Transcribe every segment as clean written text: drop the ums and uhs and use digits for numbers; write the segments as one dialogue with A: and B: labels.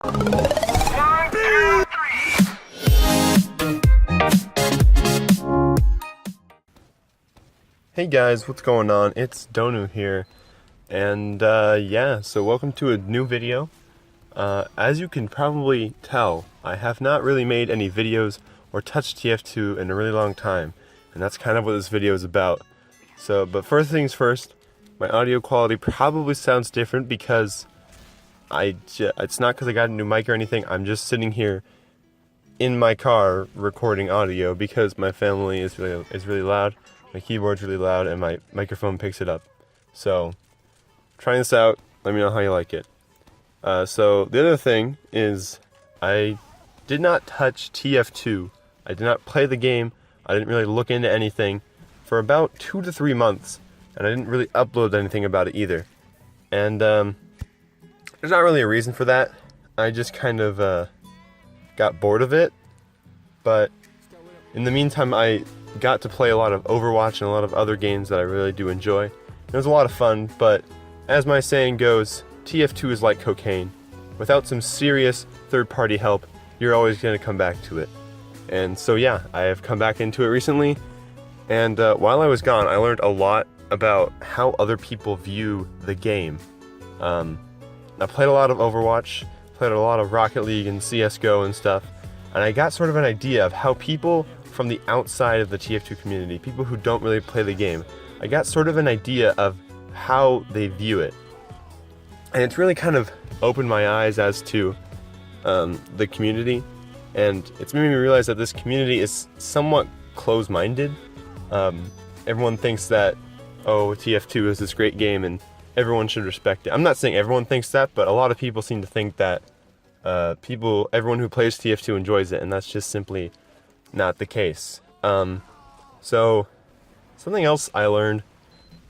A: Hey guys, what's going on? It's Donu here, and yeah, so welcome to a new video. As you can probably tell, I have not really made any videos or touched TF2 in a really long time, and that's kind of what this video is about. So, but first things first, my audio quality probably sounds different because it's not because I got a new mic or anything. I'm just sitting here in my car recording audio because my family is really loud. My keyboard's really loud and my microphone picks it up. So, trying this out, let me know how you like it. So, the other thing is, I did not touch TF2. I did not play the game. I didn't really look into anything for about 2 to 3 months. And I didn't really upload anything about it either. And, there's not really a reason for that. I just kind of, got bored of it. But, in the meantime, I got to play a lot of Overwatch and a lot of other games that I really do enjoy. It was a lot of fun, but as my saying goes, TF2 is like cocaine. Without some serious third-party help, you're always going to come back to it. And so yeah, I have come back into it recently, and while I was gone, I learned a lot about how other people view the game. I played a lot of Overwatch, played a lot of Rocket League and CSGO and stuff, and I got sort of an idea of how people from the outside of the TF2 community, people who don't really play the game, I got sort of an idea of how they view it. And it's really kind of opened my eyes as to the community, and it's made me realize that this community is somewhat close-minded. Everyone thinks that, oh, TF2 is this great game and everyone should respect it. I'm not saying everyone thinks that, but a lot of people seem to think that everyone who plays TF2 enjoys it, and that's just simply not the case. So something else I learned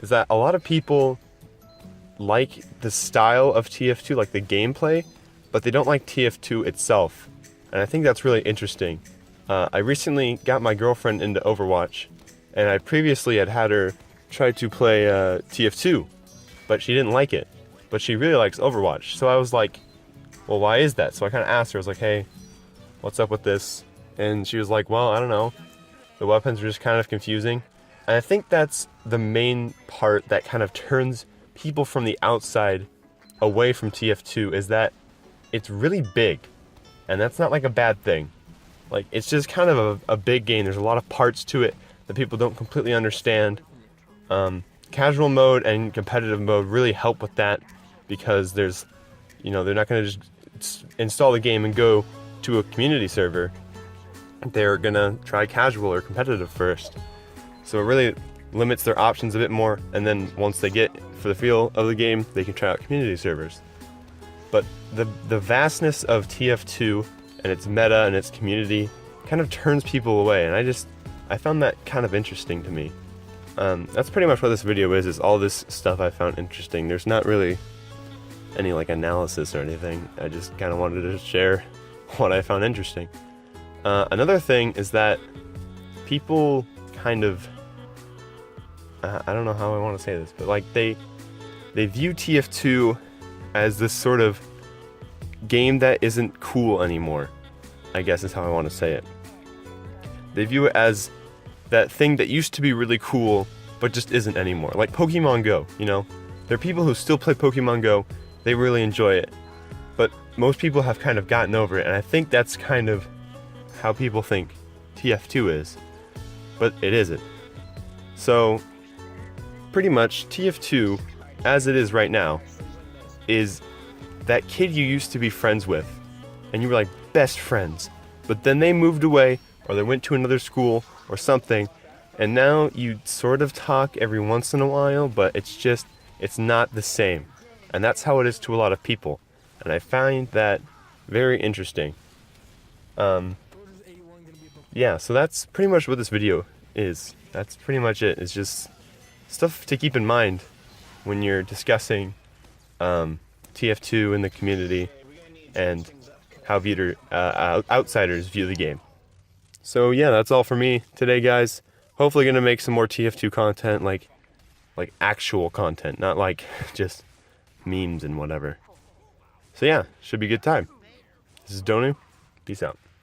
A: is that a lot of people like the style of TF2, like the gameplay, but they don't like TF2 itself. And I think that's really interesting. I recently got my girlfriend into Overwatch, and I previously had her try to play TF2, but she didn't like it. But she really likes Overwatch. So I was like, well, why is that? So I kind of asked her, I was like, hey, what's up with this? And she was like, well, I don't know. The weapons are just kind of confusing. And I think that's the main part that kind of turns people from the outside away from TF2, is that it's really big. And that's not like a bad thing. Like, it's just kind of a big game. There's a lot of parts to it that people don't completely understand. Casual mode and competitive mode really help with that, because there's, they're not going to just install the game and go to a community server. They're gonna try casual or competitive first. So it really limits their options a bit more, and then once they get for the feel of the game, they can try out community servers. But the vastness of TF2 and its meta and its community kind of turns people away, and I found that kind of interesting to me. That's pretty much what this video is all this stuff I found interesting. There's not really any like analysis or anything. I just kind of wanted to share what I found interesting. Another thing is that people kind of, I don't know how I want to say this, but like they view TF2 as this sort of game that isn't cool anymore, I guess is how I want to say it. They view it as that thing that used to be really cool, but just isn't anymore. Like Pokemon Go, There are people who still play Pokemon Go, they really enjoy it, but most people have kind of gotten over it, and I think that's kind of how people think TF2 is, but it isn't. So, pretty much TF2, as it is right now, is that kid you used to be friends with, and you were like best friends, but then they moved away, or they went to another school, or something, and now you sort of talk every once in a while, but it's not the same. And that's how it is to a lot of people, and I find that very interesting. Yeah, so that's pretty much what this video is. That's pretty much it. It's just stuff to keep in mind when you're discussing TF2 in the community and how outsiders view the game. So yeah, that's all for me today, guys. Hopefully gonna make some more TF2 content, like actual content, not like just memes and whatever. So yeah, should be a good time. This is Donu. Peace out.